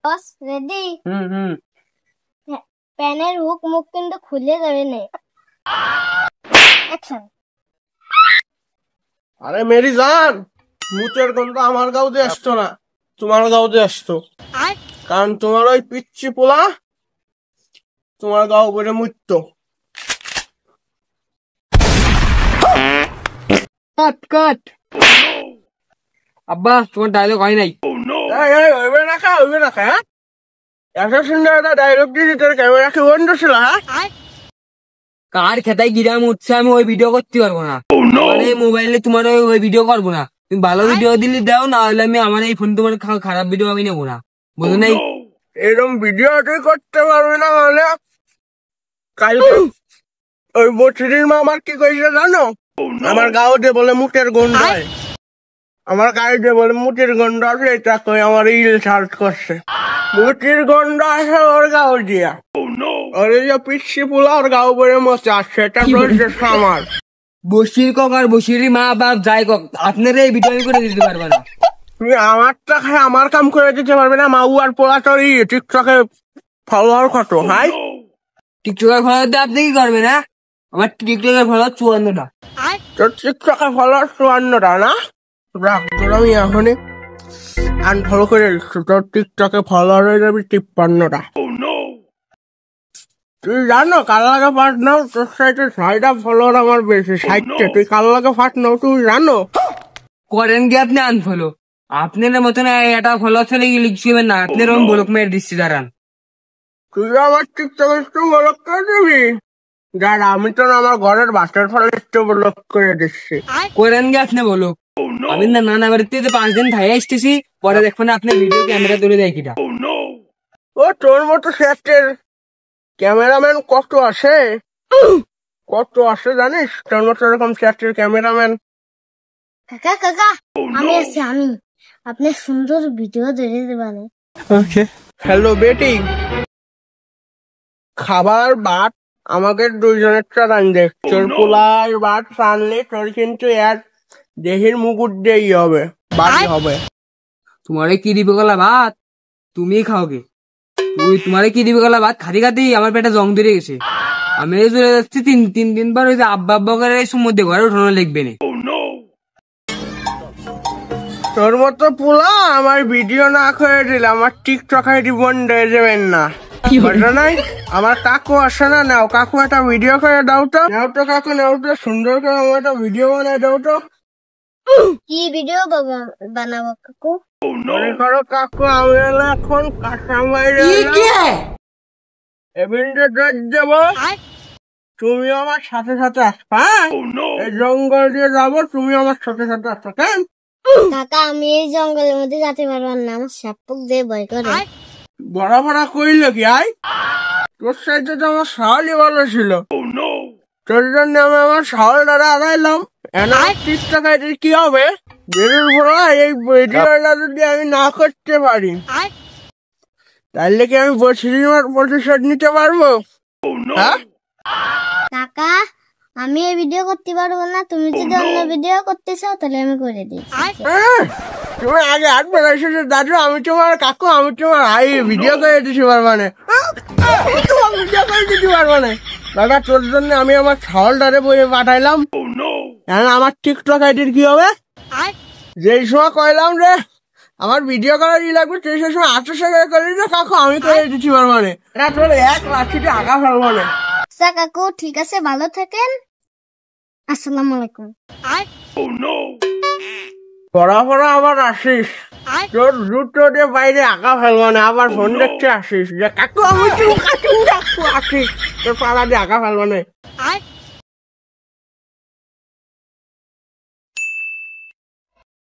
বস ready? হুম। প্যানের hook মুখ কিন্তু খুলে যাবে না। অ্যাকশন। আরে মেরি জান, মুতের গন্ধ আমার গাউতে আসতো না, তোমার গাউতে আসতো। কারণ তোমার ওই পিচ্ছি পোলা তোমার গাও বলে মুততো। কাট আব্বা, তোমার ডায়লগ হয় নাই। হইবে না হ্যাঁ? এত সুন্দর একটা ডায়লগ দিয়েছি, তোর ক্যামেরা কি বন্ধ ছিল? হ্যাঁ, কার খেতায় গিরাম উঠছে, আমি ওই ভিডিও করতে পারবো না। আমার এই মোবাইলে তোমার ওই ভিডিও করবো না। তুমি ভালো ভিডিও দিলে দাও, না হলে আমি আমার এই ফোন তোমার খারাপ ভিডিও আমি নেবো না, বুঝো নাই? এরকম ভিডিও তুই করতে পারবি না। মানে কালকে ওই বছরির মা আমার কি কইছে জানো? আমার গাঁওতে বলে মুখের গন্ধ হয়, আমার গাড়িতে বলে মুখের গন্ধ আছে, এটা কই আমার ইল সার্চ করছে। মুখের গন্ধ আছে ওর গাও দিয়া, ওর এই যে পিচ্ছি পোলা ওর গাও বলে মশা আসছে, এটা কইছে আমার। বসির কক আর বসির মা বাপ যাই কক, আপনারা এই ভিডিও আমি করে দিতে পারবে না। তুমি আমারটা খাই আমার কাম করে দিতে পারবে না? মাউ আর পোলা তোর টিকটকে ফলোয়ার কত? হাই, টিকটকের ফলোয়ার দিয়ে আপনি কি করবেন? না আমার টিকটকের ফলোয়ার 54টা। তোর টিকটকে ফলোয়ার 54টা না? রাখ, তোর আমি এখনই আনফলো করে দিচ্ছি। তোর টিকটকে ফলোয়ার হয়ে যাবি 53টা। তুই জানো কার লাগে পাঠ নাও? তোর সাইডে 6টা ফলোয়ার আমার বেশি, 60টা। তুই কার লাগে পাঠ নাও তুমি জানো? করেন কি আপনি আনফলো? আপনার মতন এটা ফলোয়ার চলে গিয়ে লিখছিবেন না, আপনার আমি ব্লক মেরে দিচ্ছি, দাঁড়ান। তুই আমার টিকটকে একটু ব্লক করে দিবি? যার আমি তো আমার ঘরের বাসার ফলে একটু ব্লক করে দিচ্ছি। করেন কি আপনি বলো? আমি না নানা বাড়িতে 5 দিন থাই আসতেছি, পরে দেখবেন আপনি ভিডিও ক্যামেরা তুলে দেয় কিটা। ও তোর মতো সেটের ক্যামেরাম্যান কত আছে জানিস? তোর মতো এরকম সেটের ক্যামেরাম্যান। কাকা আমি আছি, আমি আপনি সুন্দর ভিডিও ধরে দেবেন। ওকে, হ্যালো বেটি, খাবার বাট আমাকে দুইজনেরটা রান্ধে। তোর পোলার বাট রানলে তোর কিন্তু এক দেহের মুকুট দিয়েই হবে, বাড়ি হবে। তোমারে কি দিবে গলা ভাত? তুমি খাওগে। তোমারে কি দিবে গলা ভাত? খাতি খাতি আমার পেটে জং ধরে গেছে। আমি চলে যাচ্ছি তিন দিন পর ওই যে আব্বা করে সমুদ্রে ঘরে উঠানো লিখবে না। তোর মতো পোলা আমার ভিডিও না করে দিলে আমার টিকটক আইডি বন্ধ হয়ে যাবেন না। নাই আমার কাকু আসে না, নাও কাকু একটা ভিডিও করে দাও তো। নাও তো কাকু, নাও তো, সুন্দর করে আমার একটা ভিডিও বানায় দাও তো। কি ভিডিও বানাবো কাকু? মনে করো কাকু, আমি এখন কাঁচা মাইরে যাবো, তুমি আমার সাথে সাথে আসবা। এই জঙ্গল দিয়ে যাবো, তুমি আমার সাথে সাথে আসছো। কেন কাকা, আমি এই জঙ্গলের মধ্যে যেতে পারবো না, আমার সাপুক দিয়ে ভয় করে। বড় বড় কইলে কি আই? তোর সাইডে তো আমার সাহলই ভালো ছিল, তোর জন্য আমি আমার সাহল দ্বারা আড়াইলাম। টিকটক আইডির কি হবে? বেরোর বড় এই ভিডিওটা যদি আমি না করতে পারি, তাহলে কি আমি বছরিমার প্রতিশোধ নিতে পারবো? হ্যাঁ কাকা, আমি এই ভিডিও করতে পারবো না, তুমি যদি অন্য ভিডিও করতে চাও তাহলে আমি করে দিচ্ছি। তুমি আগে হাত বেড়াইছো যে দাদু, আমি তোমার কাকু, আমি তোমার হাই ভিডিও করে দিতে পারবো না, ভিডিও করে দিতে পারবো না। দাদা, তোর জন্য আমি আমার ছাওলটারে বইয়ে পাঠাইলাম। এখন আমার টিকটক আইডির কি হবে? যেই সময় কইলাম যে আমার ভিডিও করার ই লাগবে, সেই সময় 800 টাকা করে দিলে কাকু আমি করে দিতে পারবো না। এটা তোর এক লাঠিতে আগা ফেলবো না। আচ্ছা কাকু, ঠিক আছে, ভালো থাকেন, আসসালামু আলাইকুম। পড়া আবার আসিস, তোর জুতো দিয়ে বাইরে আঁকা ফেলবো না। আবার ফোন দেখতে আসিস যে কাকু আমি আসিস, তোর পাড়া দিয়ে আঁকা ফেলবো না।